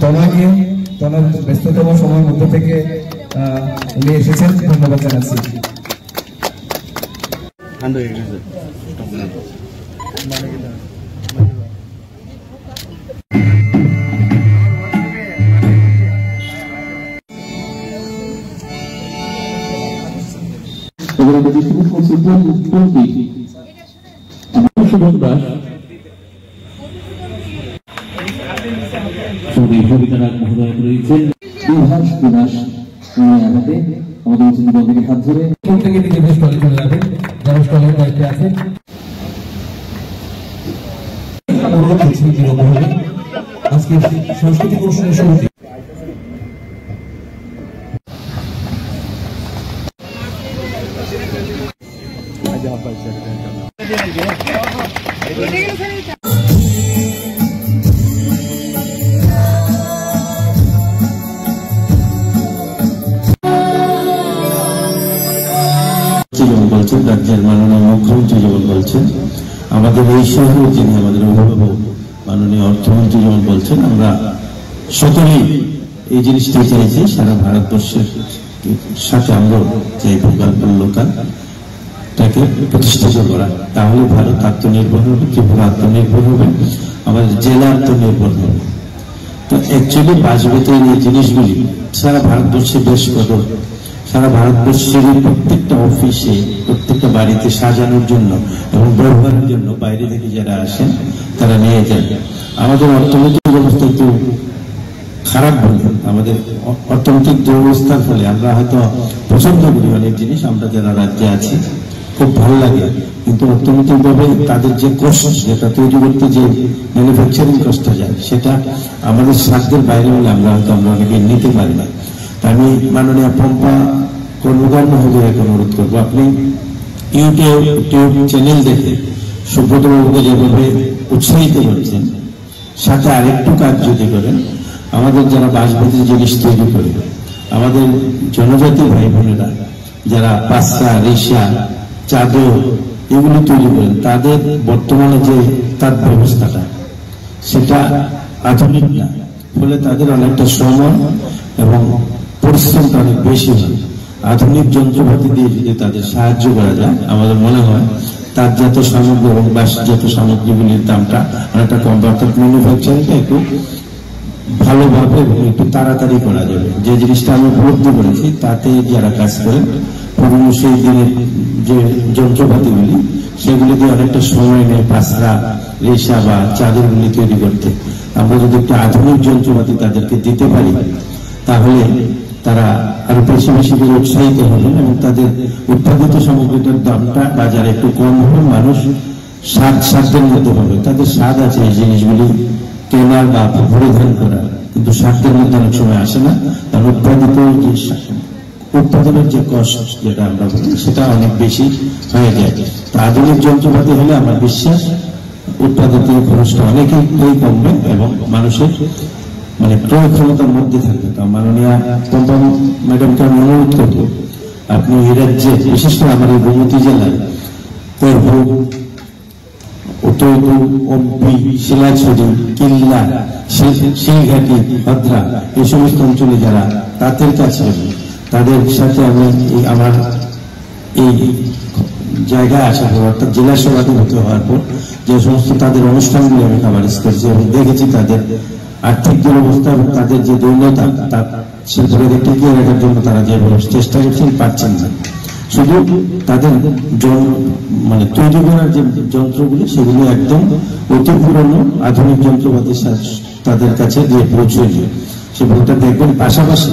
তনয়কে তনয় ব্যস্ততম সময়ের মধ্যে থেকে উনি এসেছেন, ধন্যবাদ জানাচ্ছি। আজকে সাংস্কৃতিক অনুষ্ঠানের শুরুতে যেমন বলছেন রাজ্যের মাননীয় মুখ্যমন্ত্রী যেমন বলছেন, আমাদের এই শহরে যিনি আমাদের অভিভাবক মাননীয় অর্থমন্ত্রী যেমন বলছেন, আমরা সকলেই এই জিনিসটা চাইছি সারা ভারতবর্ষের সাথে আমরা চাই ভোকালটাকে প্রতিষ্ঠিত করা। তাহলে ভারত আত্মনির্ভর হবে, ত্রিপুরা আত্মনির্ভর হবে, আমাদের জেলা আত্মনির্ভর হবে। তো অ্যাকচুয়ালি বাজবেতের এই জিনিসগুলি সারা ভারতবর্ষে বেশ কদর, সারা ভারতবর্ষের প্রত্যেকটা অফিসে প্রত্যেকটা বাড়িতে সাজানোর জন্য এবং ব্যবহারের জন্য বাইরে থেকে যারা আসেন তারা নিয়ে যান। আমাদের অর্থনৈতিক অবস্থা একটু খারাপ বলে, আমাদের অর্থনৈতিক দুরবস্থার ফলে আমরা হয়তো পছন্দ করি অনেক জিনিস, আমরা যারা রাজ্যে আছি খুব ভালো লাগে, কিন্তু অর্থনৈতিকভাবে তাদের যে কষ্ট যেটা তৈরি করতে যে ম্যানুফ্যাকচারিং কষ্ট যায় সেটা আমাদের সাধ্যের বাইরে হলে আমরা হয়তো অনেকে নিতে পারি না। আমি মাননীয় পম্পা কর্মকার মহোদয়কে অনুরোধ করবো, আপনি ইউটিউব চ্যানেল দেখে সুব্রত বাবুকে যেভাবে উৎসাহিত করছেন, সাথে আরেকটু কাজ যদি করেন, আমাদের যারা বাঁশবেতের জিনিস তৈরি করে আমাদের জনজাতি ভাই বোনেরা যারা পাসা, রেশা, চাদর এগুলো তৈরি করেন, তাদের বর্তমানে যে তার ব্যবস্থাটা সেটা আধুনিক না, ফলে তাদের অনেকটা সময় এবং পরিশ্রমটা অনেক বেশি হয়। আধুনিক যন্ত্রপাতি দিয়ে যদি তাদের সাহায্য করা যায়, আমাদের মনে হয় তার জাত সামগ্রী এবং বাঁশজাত সামগ্রীগুলির দামটা অনেকটা কম, অর্থাৎ ম্যানুফ্যাকচারিংটা একটু ভালোভাবে এবং একটু তাড়াতাড়ি করা যাবে। যে জিনিসটা আমি উপলব্ধি করেছি, তাতে যারা কাজ করেন পুরনো সেই দিনের যে যন্ত্রপাতিগুলি সেগুলি দিয়ে অনেকটা সময় নেয় পাসরা, রেশা বা চাদরগুলি তৈরি করতে। আমরা যদি একটু আধুনিক যন্ত্রপাতি তাদেরকে দিতে পারি তাহলে তারা আরো বেশি বেশি করে উৎসাহিত হবেন এবং তাদের উৎপাদিত সামগ্রীটার দামটা বাজারে একটু কম হবে, মানুষ সাধ্যের মধ্যে হবে। তাদের স্বাদ আছে এই জিনিসগুলি কেনার বা পরিধান করার, কিন্তু সাধ্যের মধ্যে অনেক সময় আসে না, কারণ উৎপাদনের যে কষ্ট যেটা আমরা বলি সেটা অনেক বেশি হয়ে যায়। তো আধুনিক যন্ত্রপাতি হলে আমার বিশ্বাস উৎপাদিত খরচটা অনেকেই কমবে এবং মানুষের ক্রয় ক্ষমতার মধ্যে থাকবে। তো মাননীয় পম্পা ম্যাডামকে আমি অনুরোধ করব, আপনি এই রাজ্যে বিশেষ করে আমার এই গোমতী জেলায় করবুক, উত্তরপুর, অম্পি, শিলাছড়ি, কিল্লা, শিলঘাটি, ভদ্রা এই সমস্ত অঞ্চলে যারা তাদের কাছে তাদের সাথে আমি আমার এই জায়গায় আসার পর অর্থাৎ জেলা সভাপতি হওয়ার পর যে সমস্ত তাদের অনুষ্ঠানগুলি আমি কাভারেজ করেছি এবং দেখেছি তাদের আর্থিক দুরবস্থা এবং তাদের যে দৈন্যতা তার শিল্পকে টিকিয়ে রাখার জন্য তারা যেভাবে চেষ্টা করছেন পারছেন না। শুধু তাদের তৈরি করার যে যন্ত্রগুলি সেগুলি একদম অতি পুরনো আধুনিক যন্ত্রপাতি তাদের কাছে দিয়ে পৌঁছে দিয়ে সেগুলোটা দেখবেন। পাশাপাশি